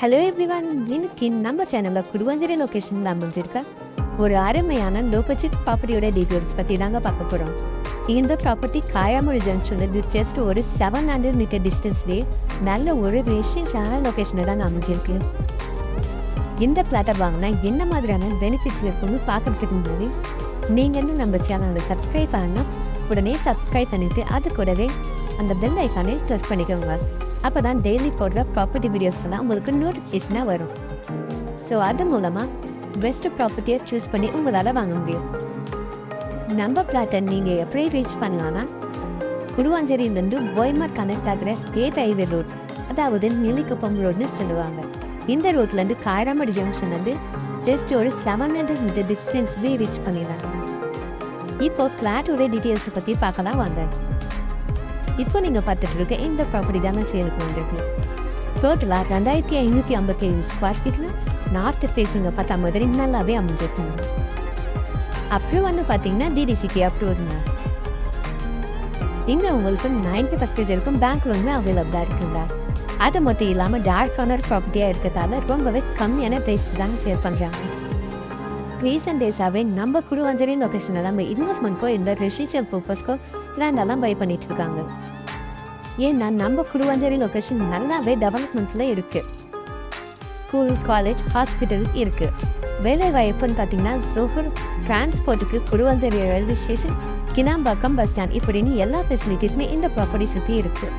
Hello everyone, இன்னைக்கு நம்ம சேனலில் குடுவஞ்சேரி லொக்கேஷனில் அமைஞ்சிருக்க ஒரு அருமையான லோகச்சிட் ப்ராப்பர்ட்டியோட டீட்டெயில்ஸ் பற்றி தாங்க பார்க்க போகிறோம். இந்த ப்ராப்பர்ட்டி காயாமொழி ஜங்ஷன்லேருந்து ஜஸ்ட் ஒரு 700 மீட்டர் டிஸ்டன்ஸ்லேயே நல்ல ஒரு விசேஷமான லொக்கேஷனில் தான் அமைஞ்சிருக்கு. இந்த பிளாட்டை வாங்கினா என்ன மாதிரியான பெனிஃபிட்ஸ் இருக்குன்னு பார்க்கறதுக்கு முன்னாடி நீங்கள் இன்னும் நம்ம சேனலை சப்ஸ்கிரைப் பண்ணால் உடனே சப்ஸ்கிரைப் பண்ணிவிட்டு அது கூடவே அந்த பெல் ஐக்கானே கிளிக் பண்ணிக்கோங்க. அப்போ தான் டெய்லி போடுற ப்ராப்பர்ட்டி வீடியோஸ் எல்லாம் உங்களுக்கு நோட்டிஃபிகேஷனாக வரும். ஸோ அது மூலமாக பெஸ்ட் ப்ராப்பர்ட்டியை சூஸ் பண்ணி உங்களால் வாங்க முடியும். நம்ம பிளாட்டை நீங்கள் எப்படி ரீச் பண்ணலான்னா, குடுவாஞ்சேரியிலேருந்து போய்மர் கனெக்ட் ஆகிற ஸ்டேட் ஹைவே ரோட், அதாவது நெல்லிக்குப்பம் ரோடுன்னு சொல்லுவாங்க. இந்த ரோட்லேருந்து காயராமடி ஜங்ஷன்லேருந்து ஜஸ்ட் ஒரு 700 மீட்டர் டிஸ்டன்ஸ்லேயே ரீச் பண்ணிடலாம். இப்போ பிளாட்டோட டீட்டெயில்ஸை பற்றி பார்க்கலாம் வாங்க. இப்போ நீங்கள் பார்த்துட்டு இருக்க இந்த ப்ராப்பர்ட்டி தானே சேலுக்கு வந்திருக்கு. டோட்டலாக 2557 ஸ்கொயர் ஃபீட்டில் நார்த் ஃபேஸிங்கை பார்த்தா மாதிரி நல்லாவே அமைஞ்சிருக்குங்க. அப்புறம் வந்து பார்த்தீங்கன்னா டிடிசிக்கு அப்ரூவ்ங்க. இங்கே உங்களுக்கு 90% இருக்கும் பேங்க் லோனுமே அவைலபிளாக இருக்குங்க. அது மட்டும் இல்லாமல் டேரக்ட் ஓனர் ப்ராப்பர்ட்டியாக இருக்கிறதால ரொம்பவே கம்மியான ப்ரைஸ் தாங்க சேல் பண்ணுறாங்க. ரீசெண்ட் டேஸாகவே நம்ம குடுவாஞ்சேரி லொக்கேஷனில் நம்ம இன்வெஸ்ட்மெண்ட்க்கோ இல்லை ரெசிடென்ஷியல் பர்பஸ்க்கோ லேண்டெல்லாம் பை பண்ணிட்டு இருக்காங்க. ஏன்னா நம்ம குடுவாஞ்சேரி லொக்கேஷன் நல்லாவே டெவலப்மெண்ட்டில் இருக்குது. ஸ்கூல், காலேஜ், ஹாஸ்பிட்டல் இருக்குது. வேலை வாய்ப்புன்னு பார்த்தீங்கன்னா ஜோஹர் டிரான்ஸ்போர்ட்டுக்கு Guduvanchery railway station, Kilambakkam bus stand இப்படின்னு எல்லா ஃபெசிலிட்டிஸுமே இந்த ப்ராப்பர்ட்டி சுற்றி இருக்குது.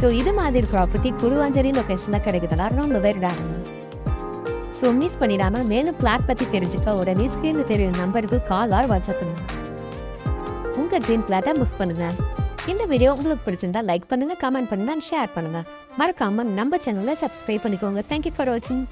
ஸோ இது மாதிரி ப்ராப்பர்ட்டி குடுவாஞ்சேரி லொக்கேஷனில் கிடைக்கிறதெல்லாம் ரொம்பவே ரேருங்க. ஸோ மிஸ் பண்ணிடாமல் மேலும் பிளாட் பற்றி தெரிஞ்சுக்க உடனே ஸ்க்ரீனில் தெரியுற நம்பருக்கு கால் ஆர் வாட்ஸ்அப் பண்ணுங்க. உங்கள் ட்ரீம் பிளாட்டை புக் பண்ணுங்க. இந்த வீடியோ உங்களுக்கு பிடிச்சிருந்தா லைக் பண்ணுங்க, கமெண்ட் பண்ணுங்க, ஷேர் பண்ணுங்க. மறக்காம நம்ம சேனலை சப்ஸ்கிரைப் பண்ணிக்கோங்க. தேங்க்யூ ஃபார் வாட்சிங்.